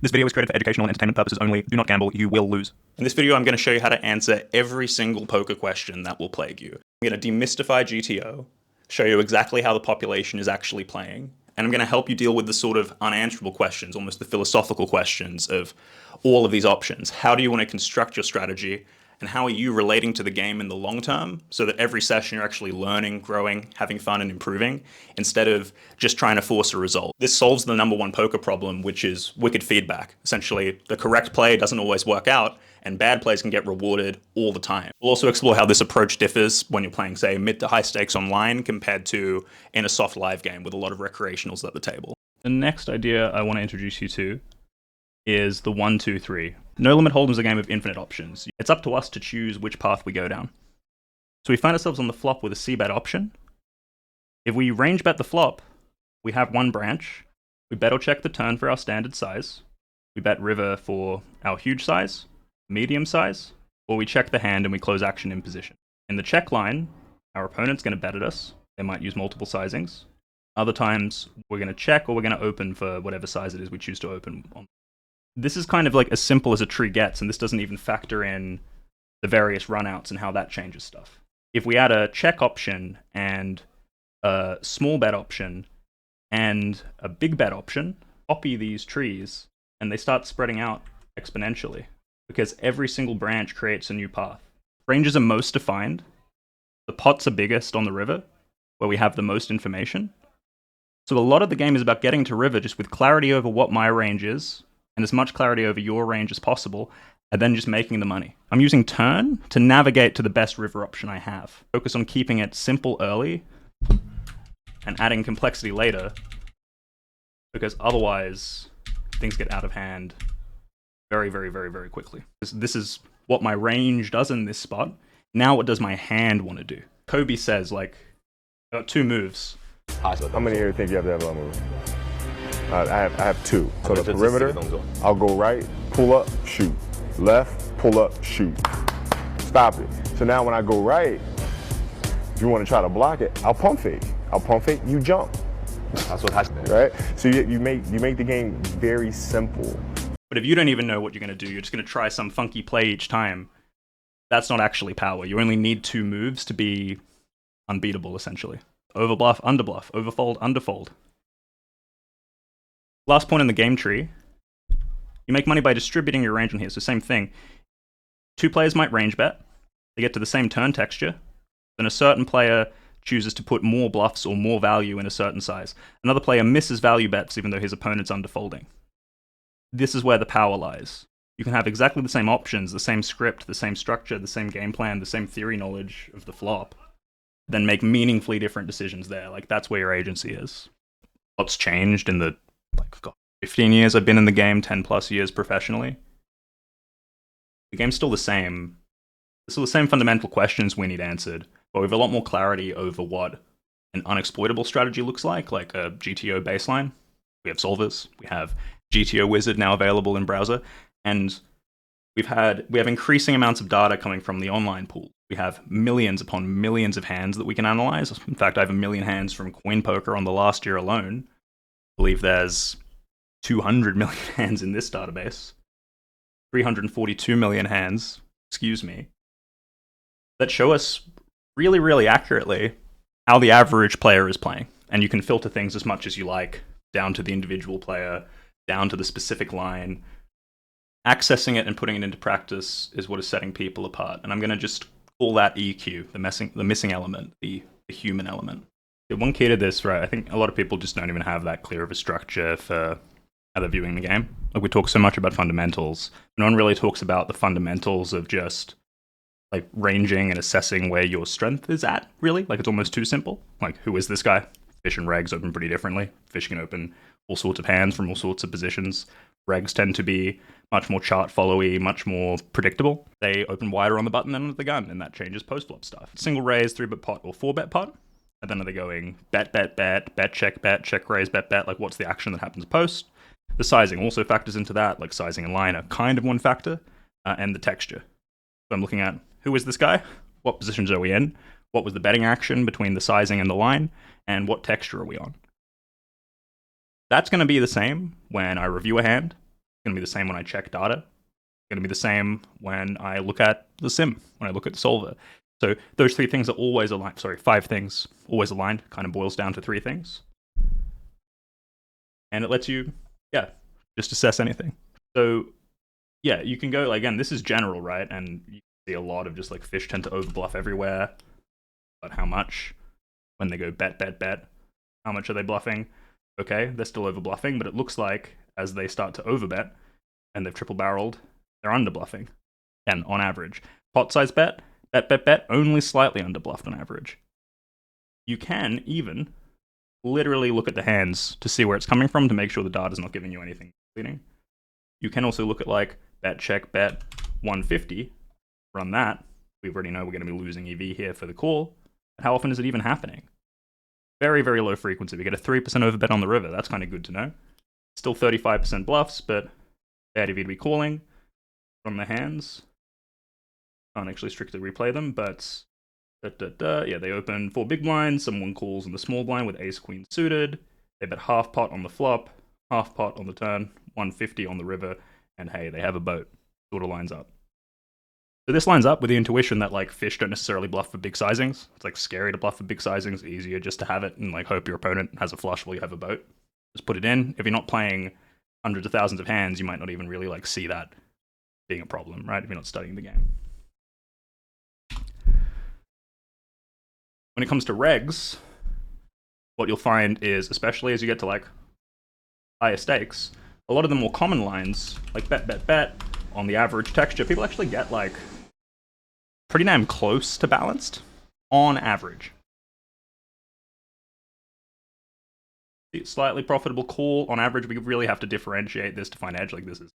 This video is created for educational and entertainment purposes only. Do not gamble, you will lose. In this video, I'm going to show you how to answer every single poker question that will plague you. I'm going to demystify GTO, show you exactly how the population is actually playing, and I'm going to help you deal with the sort of unanswerable questions, almost the philosophical questions of all of these options. How do you want to construct your strategy? And how are you relating to the game in the long term so that every session you're actually learning, growing, having fun, and improving instead of just trying to force a result? This solves the number one poker problem, which is wicked feedback. Essentially, the correct play doesn't always work out, and bad plays can get rewarded all the time. We'll also explore how this approach differs when you're playing, say, mid to high stakes online compared to in a soft live game with a lot of recreationals at the table. The next idea I want to introduce you to is the 1-2-3. No Limit Hold'em is a game of infinite options. It's up to us to choose which path we go down. So we find ourselves on the flop with a c-bet option. If we range bet the flop, we have one branch. We bet or check the turn for our standard size. We bet river for our huge size, medium size, or we check the hand and we close action in position. In the check line, our opponent's going to bet at us. They might use multiple sizings. Other times, we're going to check or we're going to open for whatever size it is we choose to open on. This is kind of like as simple as a tree gets, and this doesn't even factor in the various runouts and how that changes stuff. If we add a check option and a small bet option and a big bet option, copy these trees, and they start spreading out exponentially because every single branch creates a new path. Ranges are most defined. The pots are biggest on the river, where we have the most information. So a lot of the game is about getting to river just with clarity over what my range is, and as much clarity over your range as possible, and then just making the money. I'm using turn to navigate to the best river option I have. Focus on keeping it simple early and adding complexity later, because otherwise things get out of hand very, very, very, very quickly. This is what my range does in this spot. Now what does my hand want to do? Kobe says, like, I got two moves. How many here think you have to have a move? I have two. So the perimeter, I'll go right, pull up, shoot. Left, pull up, shoot. Stop it. So now when I go right, if you want to try to block it, I'll pump fake. I'll pump fake, you jump. That's what happens. Right? So you make the game very simple. But if you don't even know what you're going to do, you're just going to try some funky play each time, that's not actually power. You only need two moves to be unbeatable, essentially. Overbluff, underbluff, overfold, underfold. Last point in the game tree, you make money by distributing your range on here. So same thing. Two players might range bet. They get to the same turn texture. Then a certain player chooses to put more bluffs or more value in a certain size. Another player misses value bets even though his opponent's underfolding. This is where the power lies. You can have exactly the same options, the same script, the same structure, the same game plan, the same theory knowledge of the flop, then make meaningfully different decisions there. Like, that's where your agency is. What's changed in the 15 years I've been in the game, 10 plus years professionally? The game's still the same. There's still the same fundamental questions we need answered, but we have a lot more clarity over what an unexploitable strategy looks like a GTO baseline. We have solvers. We have GTO Wizard now available in browser, and we have increasing amounts of data coming from the online pool. We have millions upon millions of hands that we can analyze. In fact, I have 1 million hands from Coin Poker on the last year alone. I believe there's 200 million hands in this database. 342 million hands, that show us really, really accurately how the average player is playing. And you can filter things as much as you like, down to the individual player, down to the specific line. Accessing it and putting it into practice is what is setting people apart. And I'm going to just call that EQ, the missing element, the human element. The one key to this, right, I think a lot of people just don't even have that clear of a structure for how they're viewing the game. Like, we talk so much about fundamentals. No one really talks about the fundamentals of just like ranging and assessing where your strength is at, really. Like, it's almost too simple. Like, who is this guy? Fish and regs open pretty differently. Fish can open all sorts of hands from all sorts of positions. Regs tend to be much more chart followy, much more predictable. They open wider on the button than on the gun, and that changes post-flop stuff. Single raise, 3-bet pot, or 4-bet pot. And then are they going bet, check raise, bet, like what's the action that happens post? The sizing also factors into that, like sizing and line are kind of one factor, and the texture. So I'm looking at, who is this guy? What positions are we in? What was the betting action between the sizing and the line? And what texture are we on? That's going to be the same when I review a hand, going to be the same when I check data. It's going to be the same when I look at the sim, when I look at the solver. So those 3 things are always aligned. Sorry, 5 things always aligned. Kind of boils down to 3 things. And it lets you, just assess anything. So yeah, you can go, again, this is general, right? And you see a lot of just like fish tend to overbluff everywhere. But how much? When they go bet, bet, bet, how much are they bluffing? Okay, they're still overbluffing, but it looks like as they start to overbet and they've triple barreled, they're underbluffing. And on average, pot size bet, bet, bet, bet, only slightly underbluffed on average. You can even literally look at the hands to see where it's coming from to make sure the data's not giving you anything misleading. You can also look at like bet, check, bet, 150, run that. We already know we're going to be losing EV here for the call. How often is it even happening? Very, very low frequency. We get a 3% overbet on the river. That's kind of good to know. Still 35% bluffs, but bad EV to be calling from the hands. Can't actually strictly replay them, but yeah, they open 4 big blinds. Someone calls in the small blind with ace queen suited. They bet half pot on the flop, half pot on the turn, 150 on the river, and hey, they have a boat. Sort of lines up. So this lines up with the intuition that like fish don't necessarily bluff for big sizings. It's like scary to bluff for big sizings, easier just to have it and like hope your opponent has a flush while you have a boat. Just put it in. If you're not playing hundreds of thousands of hands, you might not even really like see that being a problem, right? If you're not studying the game. When it comes to regs, what you'll find is, especially as you get to like higher stakes, a lot of the more common lines, like bet, bet, bet, on the average texture, people actually get like pretty damn close to balanced on average. Slightly profitable call on average. We really have to differentiate this to find edge. Like this is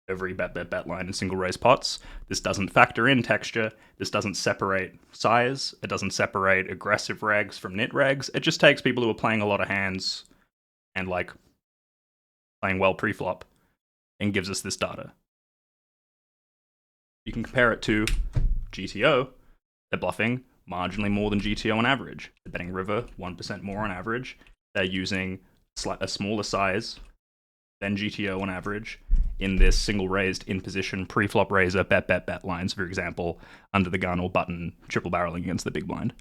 every bet, bet, bet line in single raise pots. This doesn't factor in texture. This doesn't separate size. It doesn't separate aggressive regs from nit regs. It just takes people who are playing a lot of hands and like playing well pre-flop and gives us this data. You can compare it to GTO. They're bluffing marginally more than GTO on average. They're betting river 1% more on average. They're using a smaller size than GTO on average in this single raised in position pre-flop raiser bet, bet, bet lines, for example, under the gun or button triple barreling against the big blind.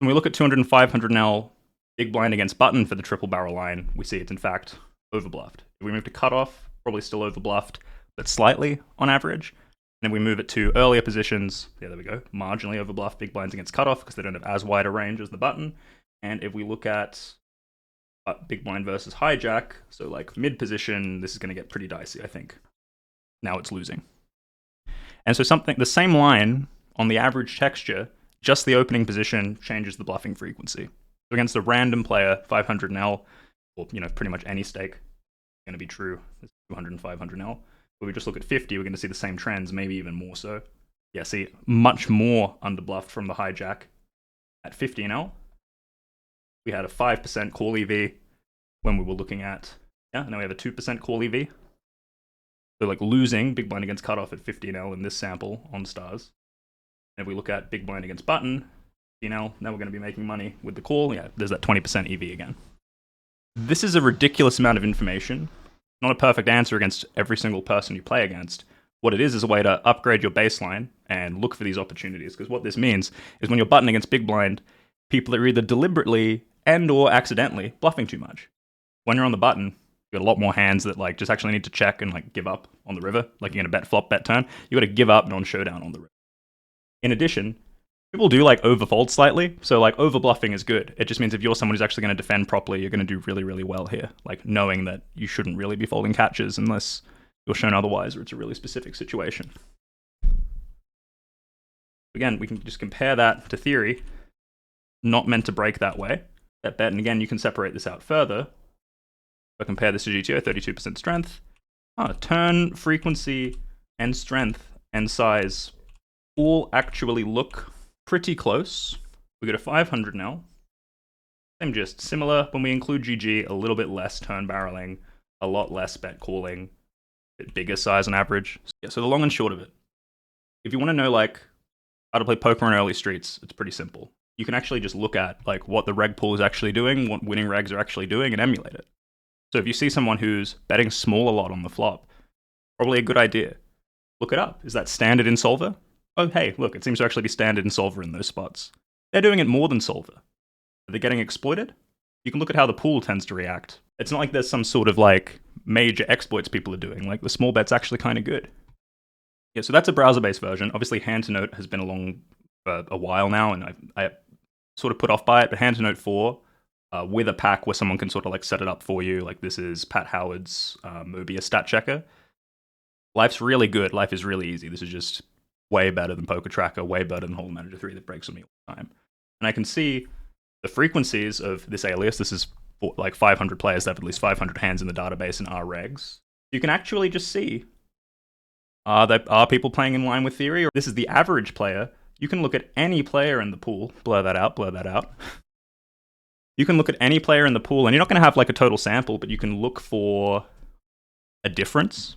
When we look at 200 and 500L big blind against button for the triple barrel line, we see it's in fact overbluffed. If we move to cutoff, probably still overbluffed, but slightly on average. And then we move it to earlier positions. Yeah, there we go. Marginally overbluffed big blinds against cutoff because they don't have as wide a range as the button. And if we look at big blind versus hijack, so like mid position, this is going to get pretty dicey, I think. Now it's losing. And so the same line on the average texture, just the opening position changes the bluffing frequency. So against a random player, 500L, or pretty much any stake, going to be true. 200 and 500L. If we just look at 50, we're going to see the same trends, maybe even more so. Yeah, see, much more underbluffed from the hijack at 15L. We had a 5% call EV when we were looking at, now we have a 2% call EV. So like losing big blind against cutoff at 15L in this sample on stars. And if we look at big blind against button, 15L, now we're going to be making money with the call. Yeah, there's that 20% EV again. This is a ridiculous amount of information. Not a perfect answer against every single person you play against. What it is a way to upgrade your baseline and look for these opportunities. Because what this means is when you're button against big blind, people are either deliberately and or accidentally bluffing too much. When you're on the button, you got a lot more hands that like just actually need to check and like give up on the river. Like you're gonna bet flop, bet turn. You got to give up non-showdown on the river. In addition, people do like overfold slightly. So like overbluffing is good. It just means if you're someone who's actually going to defend properly, you're going to do really, really well here. Like knowing that you shouldn't really be folding catches unless you're shown otherwise or it's a really specific situation. Again, we can just compare that to theory. Not meant to break that way. That bet, and again, you can separate this out further. If I compare this to GTO, 32% strength. Turn, frequency, and strength and size all actually look pretty close. We go to 500 now. Same gist. Similar when we include GG, a little bit less turn barreling, a lot less bet calling, a bit bigger size on average. So the long and short of it, if you want to know like how to play poker on early streets, it's pretty simple. You can actually just look at like what the reg pool is actually doing, what winning regs are actually doing, and emulate it. So if you see someone who's betting small a lot on the flop, Probably a good idea. Look it up. Is that standard in Solver? Oh, hey, look, it seems to actually be standard in Solver in those spots. They're doing it more than Solver. Are they getting exploited? You can look at how the pool tends to react. It's not like there's some sort of like major exploits people are doing. Like the small bet's actually kind of good. Yeah, so that's a browser-based version. Obviously, hand-to-note has been along for a while now, and I sort of put off by it. But hand-to-note 4, with a pack where someone can sort of like set it up for you, like this is Pat Howard's Mobius stat checker. Life's really good. Life is really easy. This is just way better than Poker Tracker, way better than Hold'em Manager 3 that breaks on me all the time. And I can see the frequencies of this alias. This is for like 500 players that have at least 500 hands in the database and are regs. You can actually just see, are people playing in line with theory? Or this is the average player. You can look at any player in the pool. Blur that out, blur that out. You can look at any player in the pool, and you're not going to have like a total sample, but you can look for a difference.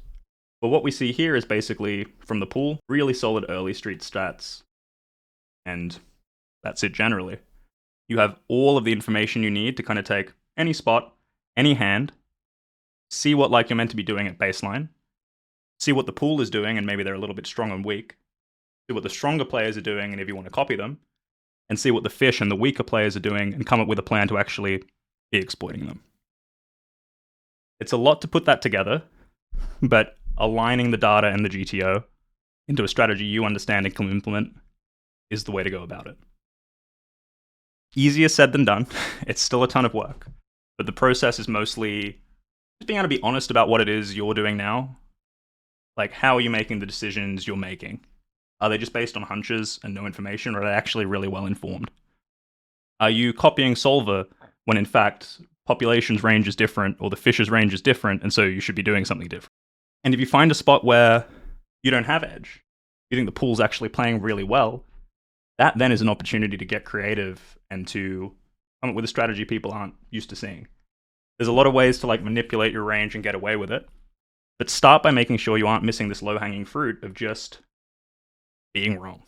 But what we see here is basically, from the pool, really solid early street stats. And that's it generally. You have all of the information you need to kind of take any spot, any hand, see what like you're meant to be doing at baseline, see what the pool is doing, and maybe they're a little bit strong and weak, see what the stronger players are doing, and if you want to copy them, and see what the fish and the weaker players are doing, and come up with a plan to actually be exploiting them. It's a lot to put that together, but aligning the data and the GTO into a strategy you understand and can implement is the way to go about it. Easier said than done. It's still a ton of work, but the process is mostly just being able to be honest about what it is you're doing now. Like, how are you making the decisions you're making? Are they just based on hunches and no information, or are they actually really well informed? Are you copying Solver when in fact population's range is different or the fish's range is different, and so you should be doing something different? And if you find a spot where you don't have edge, you think the pool's actually playing really well, that then is an opportunity to get creative and to come up with a strategy people aren't used to seeing. There's a lot of ways to like manipulate your range and get away with it, but start by making sure you aren't missing this low-hanging fruit of just being wrong.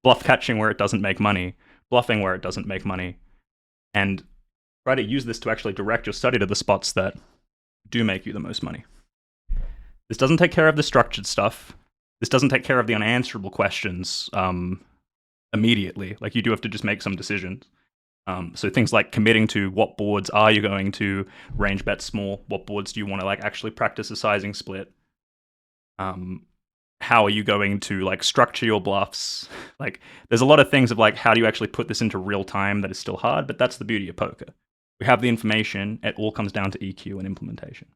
Bluff catching where it doesn't make money, bluffing where it doesn't make money, and try to use this to actually direct your study to the spots that do make you the most money. This doesn't take care of the structured stuff. This doesn't take care of the unanswerable questions immediately. Like, you do have to just make some decisions. So things like committing to what boards are you going to range bet small? What boards do you want to like actually practice a sizing split? How are you going to like structure your bluffs? Like, there's a lot of things of like, how do you actually put this into real time that is still hard, but that's the beauty of poker. We have the information. It all comes down to EQ and implementation.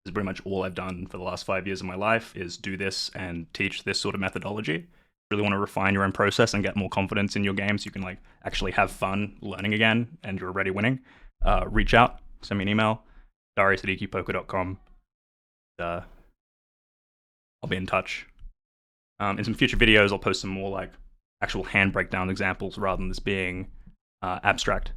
This is pretty much all I've done for the last 5 years of my life, is do this and teach this sort of methodology. Really want to refine your own process and get more confidence in your game so you can like actually have fun learning again and you're already winning. Reach out, send me an email, darius@eqpoker.com. I'll be in touch. In some future videos, I'll post some more like actual hand breakdown examples rather than this being abstract.